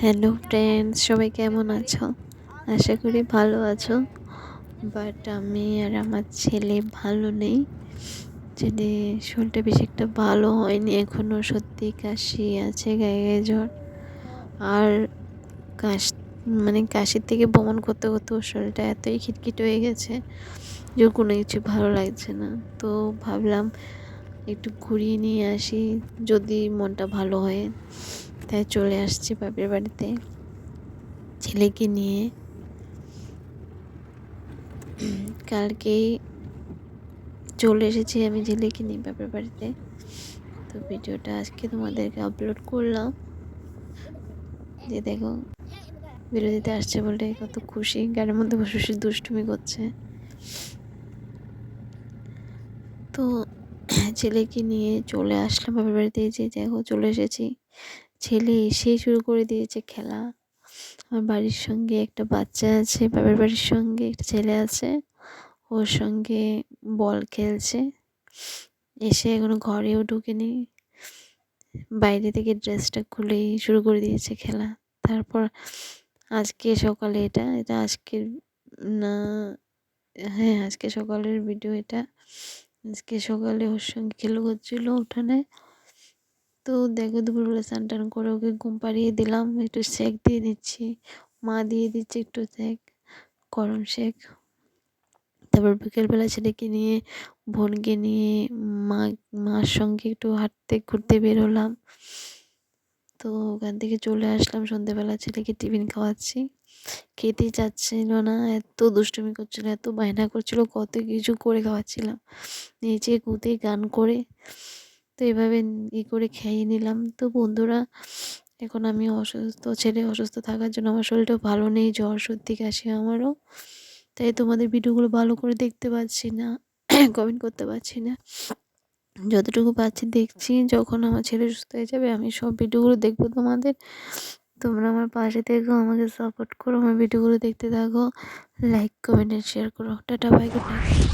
Hello friends, সবাই কেমন আছো? আশা করি ভালো আছো। বাট আমি আর আমার ছেলে ভালো নেই। ছেলে শরীরটা বেশি একটা ভালো হয়নি এখনও, সত্যি কাশি আছে, গায়ে গায়ে জ্বর। আর কাশ কাশির থেকে বমন করতে করতে ওর শরীরটা এতই খিটখিট হয়ে গেছে যে ওর কোনো কিছু ভালো লাগছে না। তো ভাবলাম একটু ঘুরিয়ে নিয়ে আসি, যদি মনটা ভালো হয়। তাই চলে আসছি বাপের বাড়িতে ছেলেকে নিয়ে। কালকেই চলে এসেছি আমি ছেলেকে নিয়ে বাপের বাড়িতে। তো ভিডিওটা আজকে তোমাদেরকে আপলোড করলাম, যে দেখো ভিডিও দিতে আসছে বলে কত খুশি, গাড়ির মধ্যে বসে বসে দুষ্টুমি করছে। তো ছেলেকে নিয়ে চলে আসলাম বাপের বাড়িতে। যে দেখো চলে এসেছি, ছেলে এসেই শুরু করে দিয়েছে খেলা। আমার বাড়ির সঙ্গে একটা বাচ্চা আছে, বাপের বাড়ির সঙ্গে একটা ছেলে আছে, ওর সঙ্গে বল খেলছে। এসে এখনো ঘরেও ঢুকেনি, বাইরে থেকে ড্রেসটা খুলেই শুরু করে দিয়েছে খেলা। তারপর আজকে সকালে এটা এটা আজকের না, হ্যাঁ আজকে সকালের ভিডিও এটা। আজকে সকালে ওর সঙ্গে খেলা করছিল উঠানে। তো দেখো দুপুরবেলা স্নান টান করে ওকে ঘুম পাড়িয়ে দিলাম, একটু শেক দিয়ে দিচ্ছি, মা দিয়ে দিচ্ছে একটু শেক, গরম শেক। তারপর বিকেলবেলা ছেলেকে নিয়ে, বোনকে নিয়ে মা মার সঙ্গে একটু হাঁটতে ঘুরতে বেরোলাম। তো ওখান থেকে চলে আসলাম, সন্ধ্যেবেলা ছেলেকে টিফিন খাওয়াচ্ছি। খেতেই চাচ্ছিল না, এত দুষ্টুমি করছিল, এত বায়না করছিল, কত কিছু করে খাওয়াচ্ছিলাম, নেচে কুদে গান করে। তো এভাবে করে খেয়ে নিলাম। তো বন্ধুরা, এখন আমি অসুস্থ, ছেলে অসুস্থ থাকার জন্য আমার শরীরটাও ভালো নেই, জ্বর সর্দি কাশি আমারও। তাই তোমাদের ভিডিওগুলো ভালো করে দেখতে পাচ্ছি না, কমেন্ট করতে পারছি না। যতটুকু পাচ্ছি দেখছি, যখন আমার ছেলে সুস্থ হয়ে যাবে আমি সব ভিডিওগুলো দেখবো তোমাদের। তোমরা আমার পাশে থেকো, আমাকে সাপোর্ট করো, আমার ভিডিওগুলো দেখতে থাকো, লাইক কমেন্ট শেয়ার করো। Tata, bye, good night.